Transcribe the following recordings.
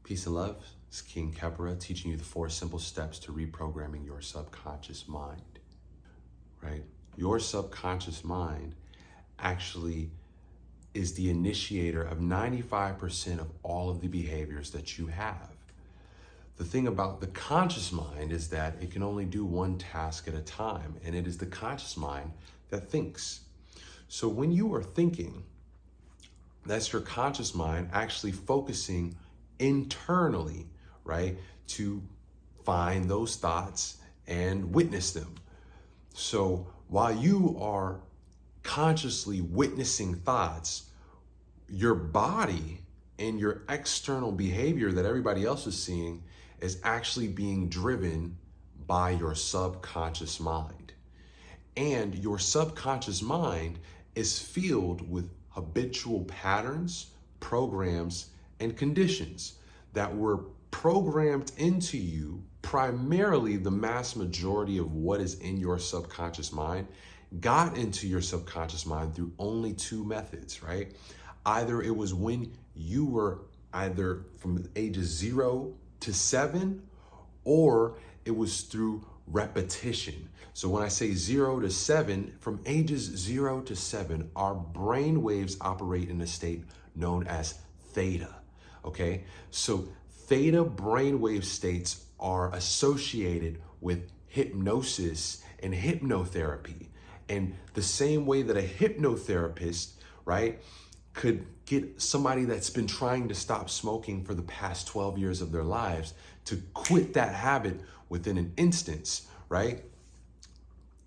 Peace and love. It's King Kepra teaching you the 4 simple steps to reprogramming your subconscious mind, right? Your subconscious mind actually is the initiator of 95% of all of the behaviors that you have. The thing about the conscious mind is that it can only do one task at a time, and it is the conscious mind that thinks. So when you are thinking, that's your conscious mind actually focusing internally, right, to find those thoughts and witness them. So while you are consciously witnessing thoughts, your body and your external behavior that everybody else is seeing is actually being driven by your subconscious mind. And your subconscious mind is filled with habitual patterns, programs, and conditions that were programmed into you. Primarily, the mass majority of what is in your subconscious mind got into your subconscious mind through only 2 methods, right? Either it was when you were either from ages 0 to 7, or it was through repetition. So when I say 0 to 7, from ages 0 to 7, our brain waves operate in a state known as theta, okay? So theta brainwave states are associated with hypnosis and hypnotherapy. And the same way that a hypnotherapist, right, could get somebody that's been trying to stop smoking for the past 12 years of their lives to quit that habit within an instance, right?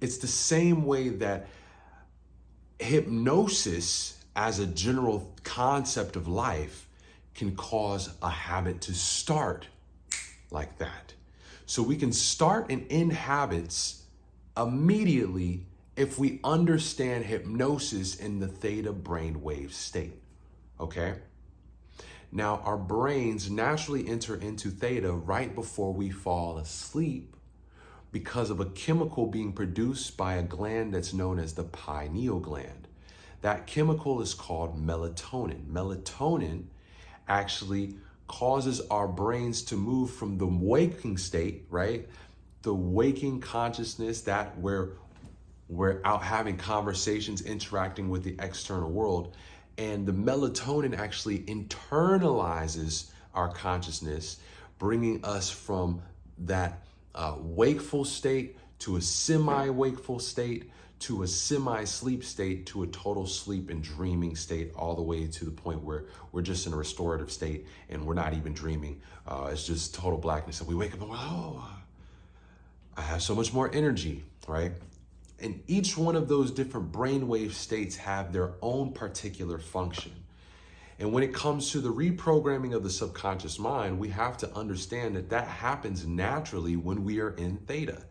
It's the same way that hypnosis as a general concept of life can cause a habit to start like that. So we can start and end habits immediately if we understand hypnosis in the theta brainwave state, okay? Now, our brains naturally enter into theta right before we fall asleep because of a chemical being produced by a gland that's known as the pineal gland. That chemical is called melatonin. Melatonin actually causes our brains to move from the waking state, right? The waking consciousness that where we're out having conversations, interacting with the external world. And the melatonin actually internalizes our consciousness, bringing us from that wakeful state to a semi-wakeful state, to a semi-sleep state, to a total sleep and dreaming state, all the way to the point where we're just in a restorative state and we're not even dreaming. It's just total blackness. And we wake up and we're like, oh, I have so much more energy, right? And each one of those different brainwave states have their own particular function. And when it comes to the reprogramming of the subconscious mind, we have to understand that that happens naturally when we are in theta.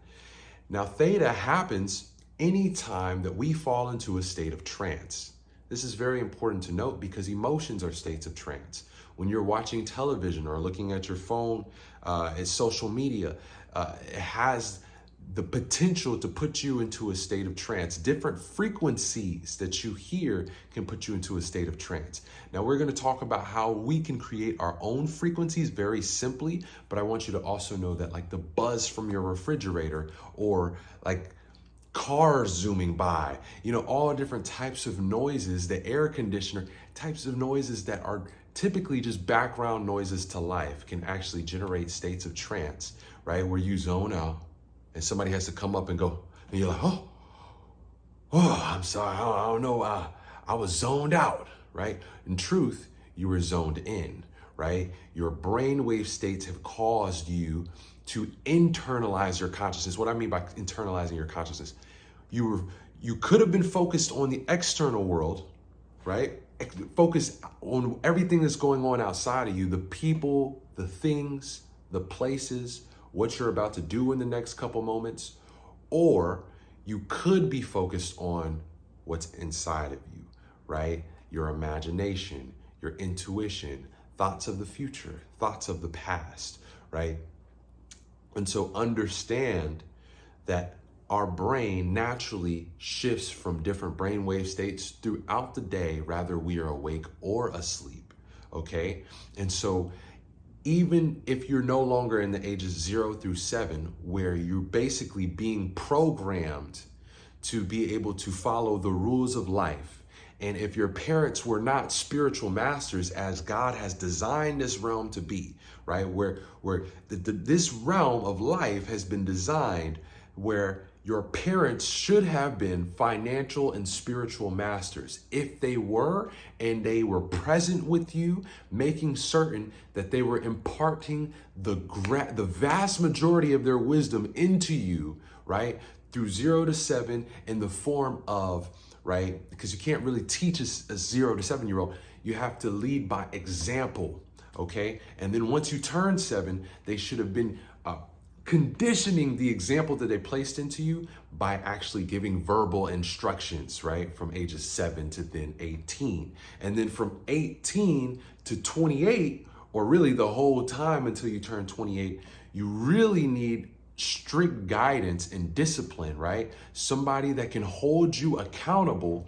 Now, theta happens anytime that we fall into a state of trance. This is very important to note because emotions are states of trance. When you're watching television or looking at your phone and social media, it has the potential to put you into a state of trance. Different frequencies that you hear can put you into a state of trance. Now we're going to talk about how we can create our own frequencies very simply, but I want you to also know that like the buzz from your refrigerator or like cars zooming by, you know, all different types of noises, the air conditioner, types of noises that are typically just background noises to life can actually generate states of trance, right? Where you zone out. And somebody has to come up and go, and you're like, oh, I'm sorry, I don't know, I was zoned out, right? In truth, you were zoned in, right? Your brainwave states have caused you to internalize your consciousness. What I mean by internalizing your consciousness, you could have been focused on the external world, right? Focus on everything that's going on outside of you, the people, the things, the places, what you're about to do in the next couple moments, or you could be focused on what's inside of you, right? Your imagination, your intuition, thoughts of the future, thoughts of the past, right? And so understand that our brain naturally shifts from different brainwave states throughout the day, rather we are awake or asleep, okay? And so even if you're no longer in the ages 0 through 7, where you're basically being programmed to be able to follow the rules of life. And if your parents were not spiritual masters as God has designed this realm to be, right? Where this realm of life has been designed where your parents should have been financial and spiritual masters. If they were, and they were present with you, making certain that they were imparting the vast majority of their wisdom into you, right? Through 0 to 7 in the form of, right? Because you can't really teach a 0 to 7-year-old. You have to lead by example, okay? And then once you turn 7, they should have been conditioning the example that they placed into you by actually giving verbal instructions, right? From ages 7 to then 18. And then from 18 to 28, or really the whole time until you turn 28, you really need strict guidance and discipline, right? Somebody that can hold you accountable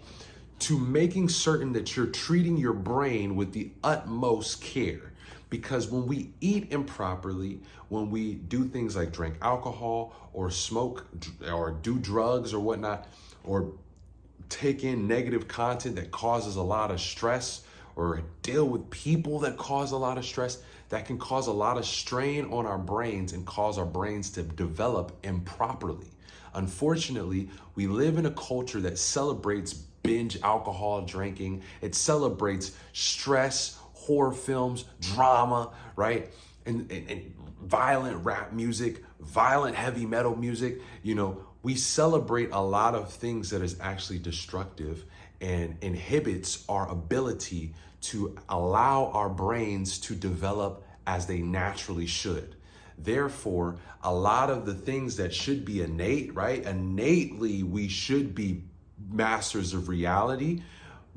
to making certain that you're treating your brain with the utmost care. Because when we eat improperly, when we do things like drink alcohol or smoke or do drugs or whatnot, or take in negative content that causes a lot of stress, or deal with people that cause a lot of stress, that can cause a lot of strain on our brains and cause our brains to develop improperly. Unfortunately, we live in a culture that celebrates binge alcohol drinking. It celebrates stress, horror films, drama, right? And violent rap music, violent heavy metal music. You know, we celebrate a lot of things that is actually destructive and inhibits our ability to allow our brains to develop as they naturally should. Therefore, a lot of the things that should be innate, right? Innately, we should be masters of reality,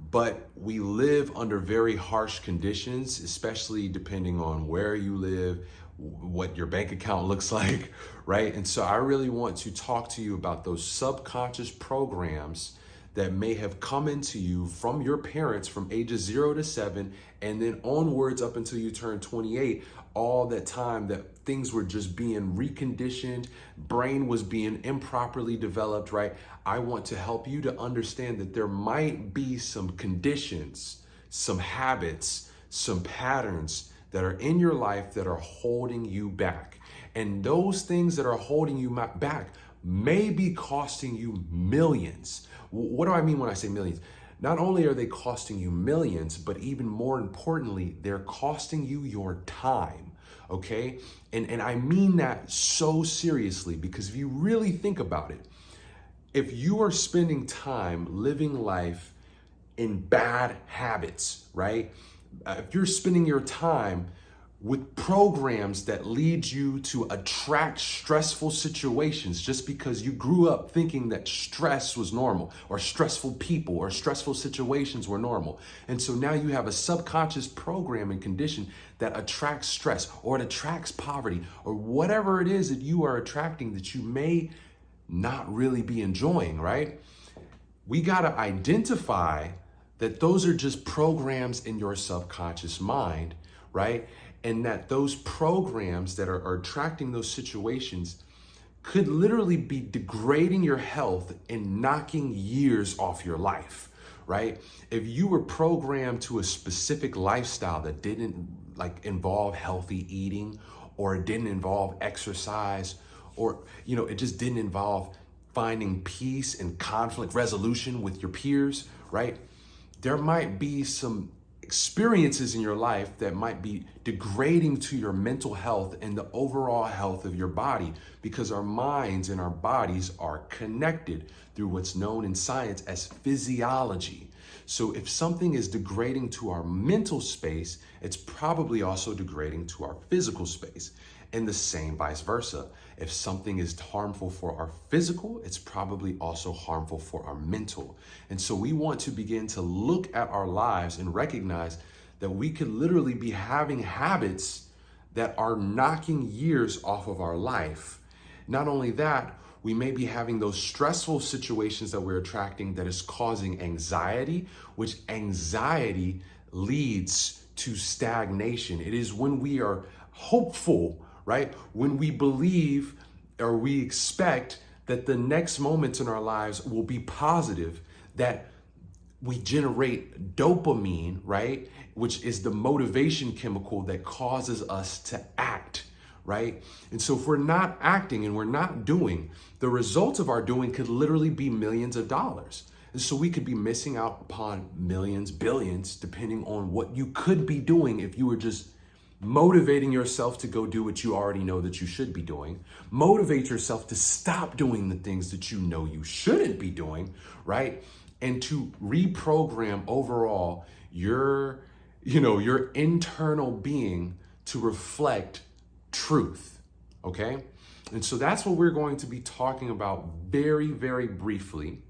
but we live under very harsh conditions, especially depending on where you live, what your bank account looks like, right? And so I really want to talk to you about those subconscious programs that may have come into you from your parents from ages 0 to 7, and then onwards up until you turn 28, all that time that things were just being reconditioned, brain was being improperly developed, right? I want to help you to understand that there might be some conditions, some habits, some patterns that are in your life that are holding you back. And those things that are holding you back may be costing you millions. What do I mean when I say millions? Not only are they costing you millions, but even more importantly, they're costing you your time, okay? And I mean that so seriously, because if you really think about it, if you are spending time living life in bad habits, right? If you're spending your time with programs that lead you to attract stressful situations just because you grew up thinking that stress was normal, or stressful people or stressful situations were normal. And so now you have a subconscious program and condition that attracts stress, or it attracts poverty, or whatever it is that you are attracting that you may not really be enjoying, right? We got to identify that those are just programs in your subconscious mind, right? And that those programs that are attracting those situations could literally be degrading your health and knocking years off your life, right? If you were programmed to a specific lifestyle that didn't involve healthy eating, or it didn't involve exercise, or, it just didn't involve finding peace and conflict resolution with your peers, right? There might be some experiences in your life that might be degrading to your mental health and the overall health of your body, because our minds and our bodies are connected through what's known in science as physiology. So if something is degrading to our mental space, it's probably also degrading to our physical space, and the same vice versa. If something is harmful for our physical, it's probably also harmful for our mental. And so we want to begin to look at our lives and recognize that we could literally be having habits that are knocking years off of our life. Not only that, we may be having those stressful situations that we're attracting that is causing anxiety, which anxiety leads to stagnation. It is when we are hopeful, right? When we believe or we expect that the next moments in our lives will be positive, that we generate dopamine, right? Which is the motivation chemical that causes us to act, right? And so if we're not acting and we're not doing, the results of our doing could literally be millions of dollars. And so we could be missing out upon millions, billions, depending on what you could be doing if you were just motivating yourself to go do what you already know that you should be doing. Motivate yourself to stop doing the things that you know you shouldn't be doing, right? And to reprogram overall your internal being to reflect truth, okay? And so that's what we're going to be talking about very, very briefly,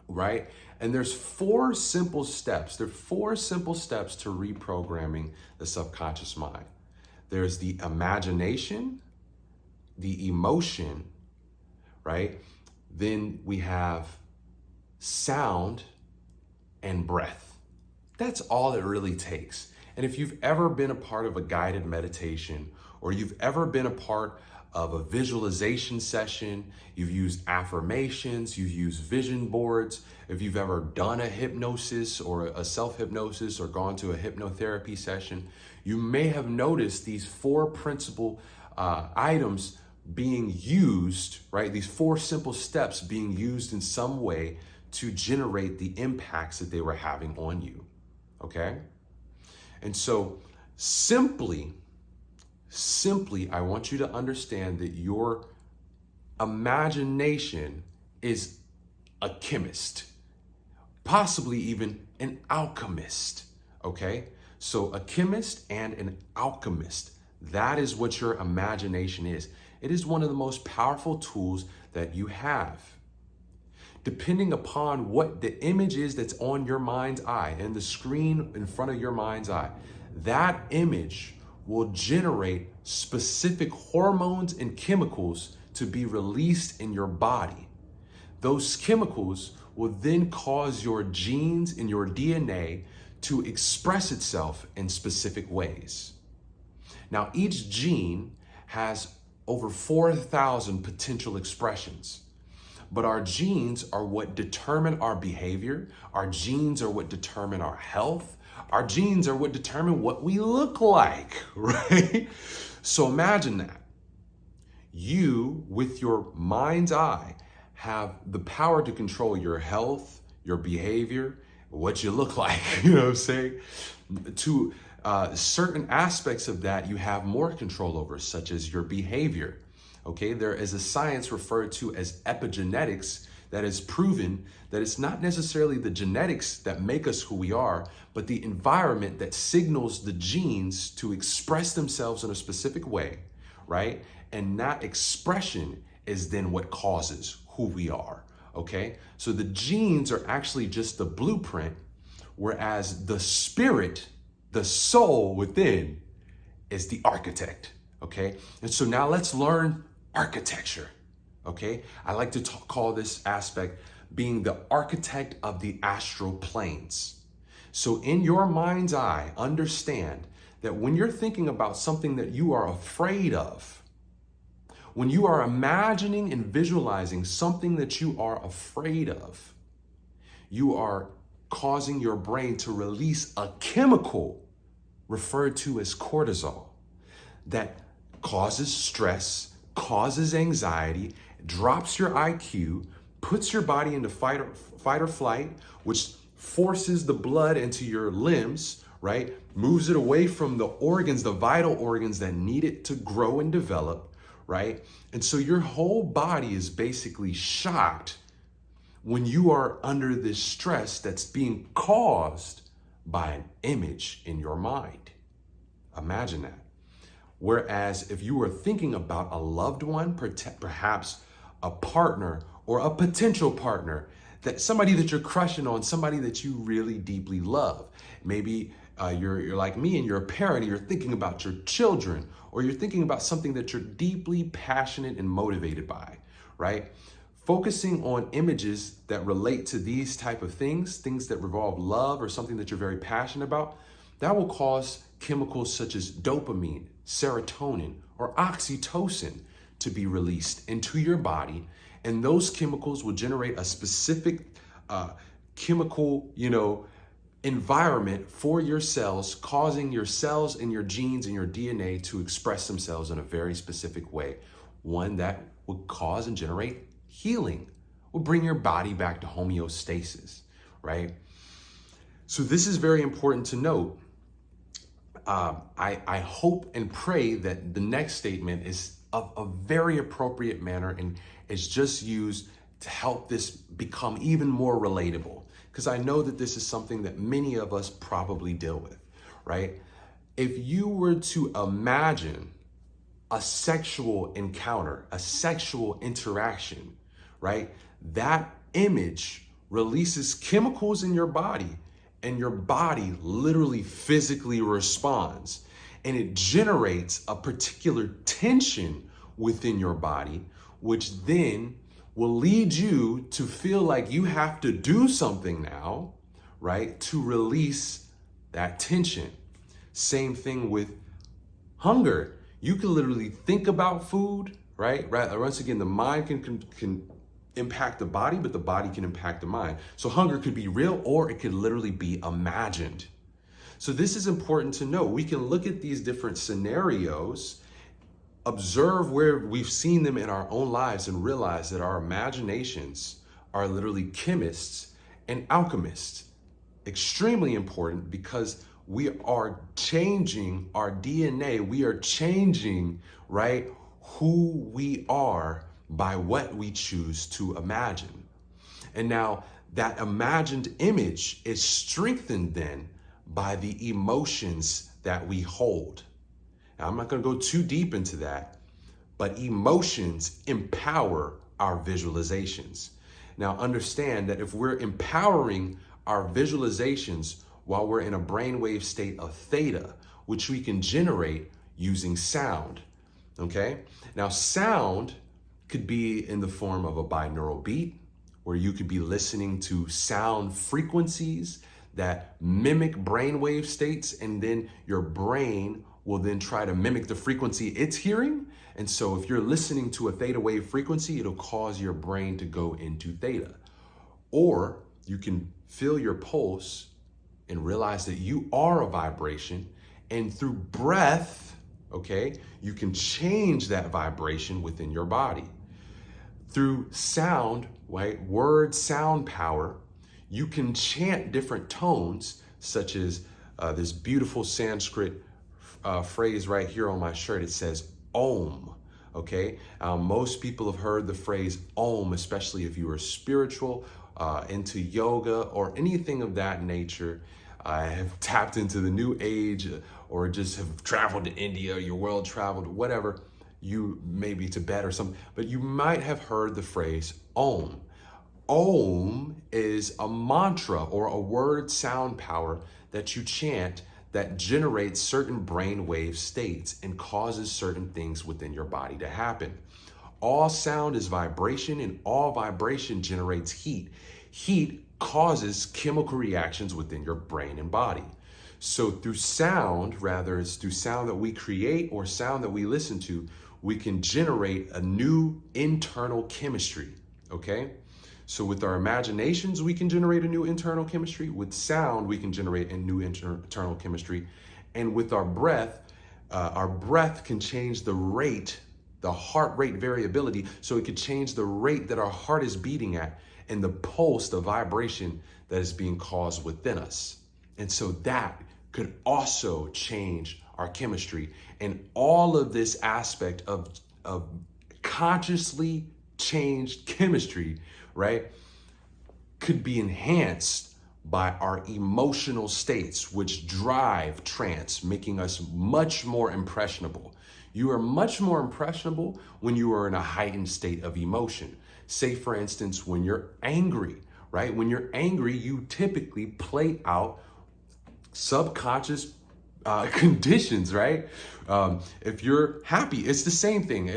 right? And there's 4 simple steps. There are 4 simple steps to reprogramming the subconscious mind. There's the imagination, the emotion, right? Then we have sound and breath. That's all it really takes. And if you've ever been a part of a guided meditation, or you've ever been a part of a visualization session, you've used affirmations, you've used vision boards, if you've ever done a hypnosis or a self-hypnosis or gone to a hypnotherapy session, you may have noticed these 4 principal items being used, right? These 4 simple steps being used in some way to generate the impacts that they were having on you, okay? And so simply, I want you to understand that your imagination is a chemist, possibly even an alchemist, okay? So a chemist and an alchemist, that is what your imagination is. It is one of the most powerful tools that you have. Depending upon what the image is that's on your mind's eye and the screen in front of your mind's eye, that image will generate specific hormones and chemicals to be released in your body. Those chemicals will then cause your genes and your DNA to express itself in specific ways. Now, each gene has over 4,000 potential expressions. But our genes are what determine our behavior. Our genes are what determine our health. Our genes are what determine what we look like, right? So imagine that. You, with your mind's eye, have the power to control your health, your behavior, what you look like, you know what I'm saying? To certain aspects of that you have more control over, such as your behavior. Okay, there is a science referred to as epigenetics that has proven that it's not necessarily the genetics that make us who we are, but the environment that signals the genes to express themselves in a specific way, right? And that expression is then what causes who we are, okay? So the genes are actually just the blueprint, whereas the spirit, the soul within, is the architect, okay? And so now let's learn architecture, okay? I like to call this aspect being the architect of the astral planes. So in your mind's eye, understand that when you're thinking about something that you are afraid of, when you are imagining and visualizing something that you are afraid of, you are causing your brain to release a chemical referred to as cortisol that causes stress, causes anxiety, drops your IQ, puts your body into fight or flight, which forces the blood into your limbs, right? Moves it away from the organs, the vital organs that need it to grow and develop, right? And so your whole body is basically shocked when you are under this stress that's being caused by an image in your mind. Imagine that. Whereas if you were thinking about a loved one, perhaps a partner or a potential partner, that somebody that you're crushing on, somebody that you really deeply love. Maybe you're like me and you're a parent and you're thinking about your children, or you're thinking about something that you're deeply passionate and motivated by, right? Focusing on images that relate to these type of things that revolve love or something that you're very passionate about, that will cause chemicals such as dopamine, serotonin, or oxytocin to be released into your body. And those chemicals will generate a specific chemical, environment for your cells, causing your cells and your genes and your DNA to express themselves in a very specific way. One that would cause and generate healing, will bring your body back to homeostasis, right? So this is very important to note. I hope and pray that the next statement is of a very appropriate manner and is just used to help this become even more relatable. Because I know that this is something that many of us probably deal with, right? If you were to imagine a sexual encounter, a sexual interaction, right? That image releases chemicals in your body, and your body literally physically responds, and it generates a particular tension within your body, which then will lead you to feel like you have to do something now, right, to release that tension. Same thing with hunger. You can literally think about food, right? Once again, the mind can impact the body, but the body can impact the mind. So hunger could be real, or it could literally be imagined. So this is important to know. We can look at these different scenarios, observe where we've seen them in our own lives, and realize that our imaginations are literally chemists and alchemists. Extremely important, because we are changing our DNA. We are changing, right, who we are by what we choose to imagine. And now that imagined image is strengthened then by the emotions that we hold. Now, I'm not going to go too deep into that, but emotions empower our visualizations. Now, understand that if we're empowering our visualizations while we're in a brainwave state of theta, which we can generate using sound, okay? Now, sound could be in the form of a binaural beat, where you could be listening to sound frequencies that mimic brainwave states, and then your brain will then try to mimic the frequency it's hearing. And so if you're listening to a theta wave frequency, it'll cause your brain to go into theta. Or you can feel your pulse and realize that you are a vibration, and through breath, okay, you can change that vibration within your body. Through sound, right, word sound power, you can chant different tones, such as this beautiful Sanskrit phrase right here on my shirt. It says Om, okay? Most people have heard the phrase Om, especially if you are spiritual, into yoga or anything of that nature. I have tapped into the new age, or just have traveled to India, your world traveled, whatever, you maybe Tibet or something, but you might have heard the phrase Om. Om is a mantra or a word sound power that you chant that generates certain brainwave states and causes certain things within your body to happen. All sound is vibration, and all vibration generates heat. Heat causes chemical reactions within your brain and body. So through sound, rather it's through sound that we create or sound that we listen to, we can generate a new internal chemistry, okay? So with our imaginations, we can generate a new internal chemistry. With sound, we can generate a new internal chemistry. And with our breath can change the rate, the heart rate variability, so it could change the rate that our heart is beating at and the pulse, the vibration that is being caused within us. And so that could also change our chemistry. And all of this aspect of consciously changed chemistry, right, could be enhanced by our emotional states, which drive trance, making us much more impressionable. You are much more impressionable when you are in a heightened state of emotion. Say, for instance, when you're angry, right? When you're angry, you typically play out subconscious conditions, right? If you're happy, it's the same thing.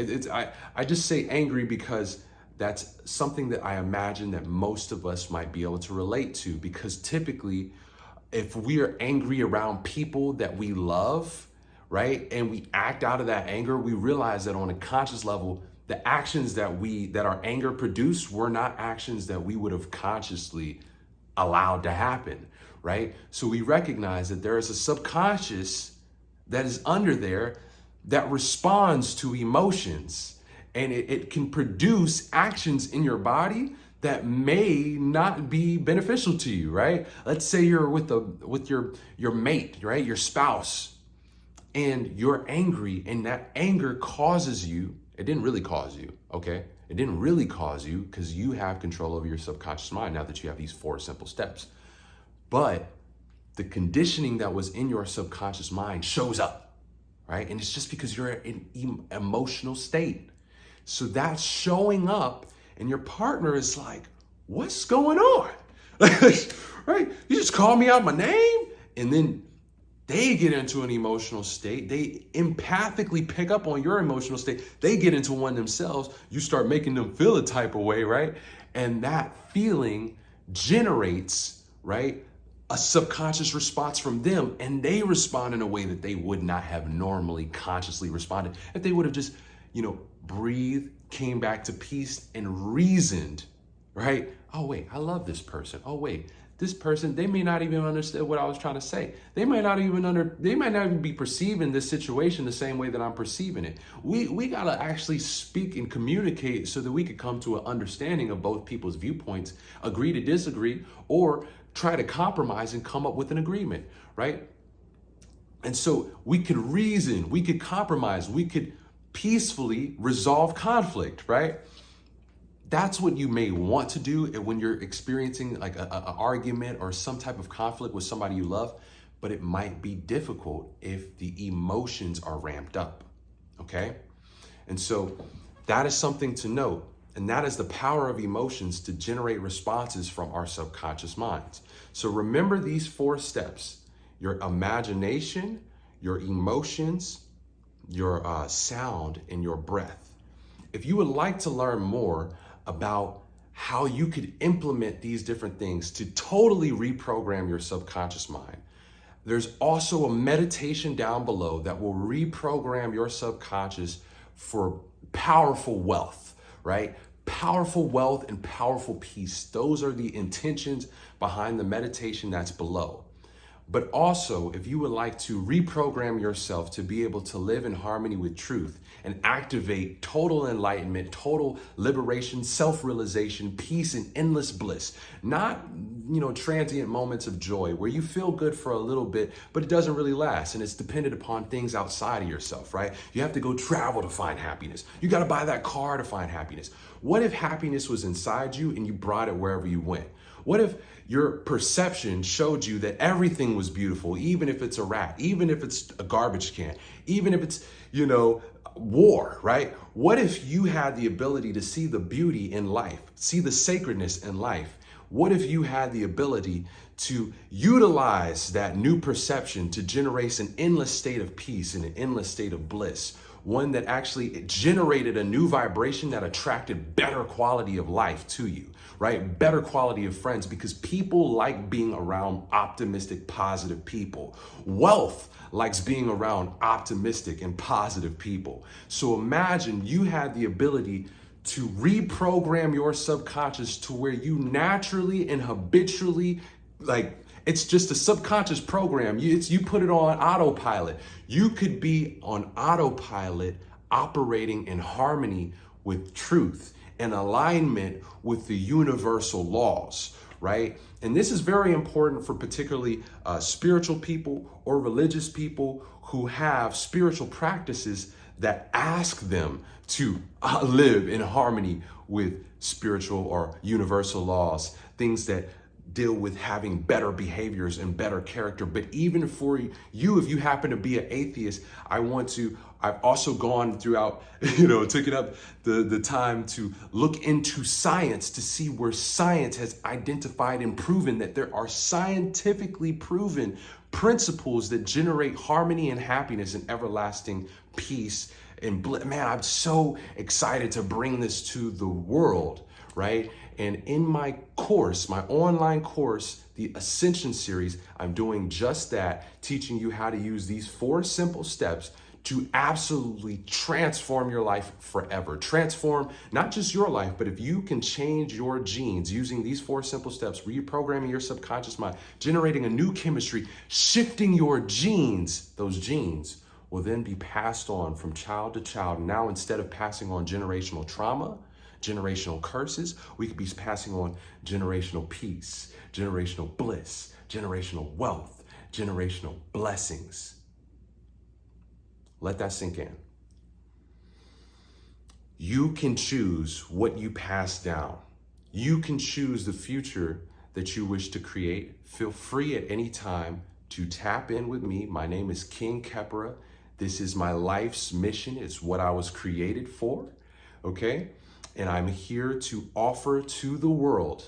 I just say angry because that's something that I imagine that most of us might be able to relate to, because typically if we are angry around people that we love, right, and we act out of that anger, we realize that on a conscious level, the actions that our anger produced were not actions that we would have consciously allowed to happen, right? So we recognize that there is a subconscious that is under there that responds to emotions, and it can produce actions in your body that may not be beneficial to you, right? Let's say you're with your mate, right? Your spouse, and you're angry, and that anger causes you, it didn't really cause you, okay? It didn't really cause you because you have control over your subconscious mind now that you have these 4 simple steps. But the conditioning that was in your subconscious mind shows up, right? And it's just because you're in an emotional state. So that's showing up, and your partner is like, what's going on? Right? You just called me out my name? And then they get into an emotional state. They empathically pick up on your emotional state. They get into one themselves. You start making them feel a type of way, right? And that feeling generates, right, a subconscious response from them. And they respond in a way that they would not have normally consciously responded if they would have just, breathed, came back to peace, and reasoned, right? Oh, wait, I love this person. Oh, wait. This person, they may not even understand what I was trying to say. They might not even be perceiving this situation the same way that I'm perceiving it. We gotta actually speak and communicate so that we could come to an understanding of both people's viewpoints, agree to disagree, or try to compromise and come up with an agreement, right? And so we could reason, we could compromise, we could peacefully resolve conflict, right? That's what you may want to do when you're experiencing like an argument or some type of conflict with somebody you love, but it might be difficult if the emotions are ramped up, okay? And so that is something to note, and that is the power of emotions to generate responses from our subconscious minds. So remember these 4 steps: your imagination, your emotions, your sound, and your breath. If you would like to learn more about how you could implement these different things to totally reprogram your subconscious mind, there's also a meditation down below that will reprogram your subconscious for powerful wealth, right? Powerful wealth and powerful peace. Those are the intentions behind the meditation that's below. But also, if you would like to reprogram yourself to be able to live in harmony with truth and activate total enlightenment, total liberation, self-realization, peace, and endless bliss, not, transient moments of joy where you feel good for a little bit, but it doesn't really last, and it's dependent upon things outside of yourself, right? You have to go travel to find happiness. You got to buy that car to find happiness. What if happiness was inside you and you brought it wherever you went? What if your perception showed you that everything was beautiful, even if it's a rat, even if it's a garbage can, even if it's, war, right? What if you had the ability to see the beauty in life, see the sacredness in life? What if you had the ability to utilize that new perception to generate an endless state of peace and an endless state of bliss? One that actually generated a new vibration that attracted better quality of life to you, right? Better quality of friends, because people like being around optimistic, positive people. Wealth likes being around optimistic and positive people. So imagine you had the ability to reprogram your subconscious to where you naturally and habitually, it's just a subconscious program. You put it on autopilot. You could be on autopilot operating in harmony with truth and alignment with the universal laws, right? And this is very important for particularly spiritual people or religious people who have spiritual practices that ask them to live in harmony with spiritual or universal laws, things that deal with having better behaviors and better character. But even for you, if you happen to be an atheist, I've also gone throughout, taken up the time to look into science to see where science has identified and proven that there are scientifically proven principles that generate harmony and happiness and everlasting peace. And man, I'm so excited to bring this to the world, right? And in my course, my online course, the Ascension series, I'm doing just that, teaching you how to use these 4 simple steps to absolutely transform your life forever. Transform not just your life, but if you can change your genes using these 4 simple steps, reprogramming your subconscious mind, generating a new chemistry, shifting your genes, those genes will then be passed on from child to child. Now, instead of passing on generational trauma, generational curses, we could be passing on generational peace, generational bliss, generational wealth, generational blessings. Let that sink in. You can choose what you pass down. You can choose the future that you wish to create. Feel free at any time to tap in with me. My name is King Kepra. This is my life's mission. It's what I was created for, okay? And I'm here to offer to the world,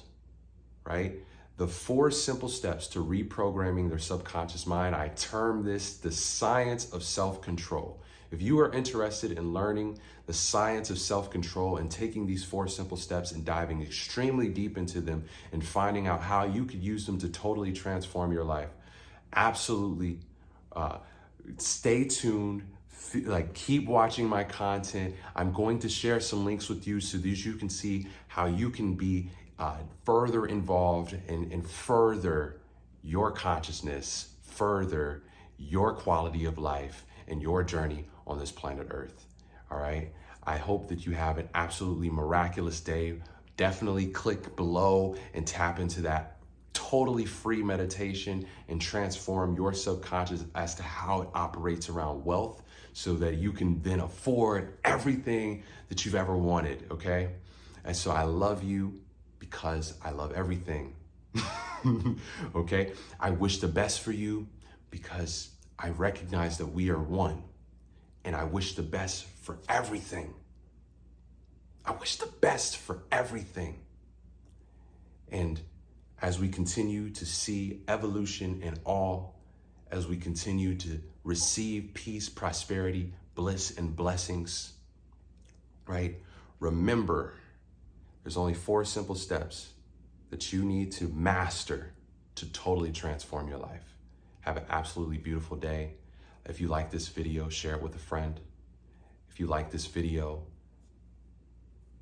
right, the 4 simple steps to reprogramming their subconscious mind. I term this the science of self-control. If you are interested in learning the science of self-control and taking these 4 simple steps and diving extremely deep into them and finding out how you could use them to totally transform your life, absolutely stay tuned. Keep watching my content. I'm going to share some links with you so that you can see how you can be further involved and further your consciousness, further your quality of life and your journey on this planet Earth. All right. I hope that you have an absolutely miraculous day. Definitely click below and tap into that totally free meditation and transform your subconscious as to how it operates around wealth so that you can then afford everything that you've ever wanted. Okay. And so I love you because I love everything. Okay. I wish the best for you because I recognize that we are one, and I wish the best for everything. I wish the best for everything. And as we continue to see evolution in all, as we continue to receive peace, prosperity, bliss, and blessings, right? Remember, there's only 4 simple steps that you need to master to totally transform your life. Have an absolutely beautiful day. If you like this video, share it with a friend. If you like this video,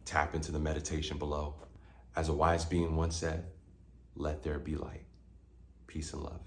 tap into the meditation below. As a wise being once said, let there be light. Peace and love.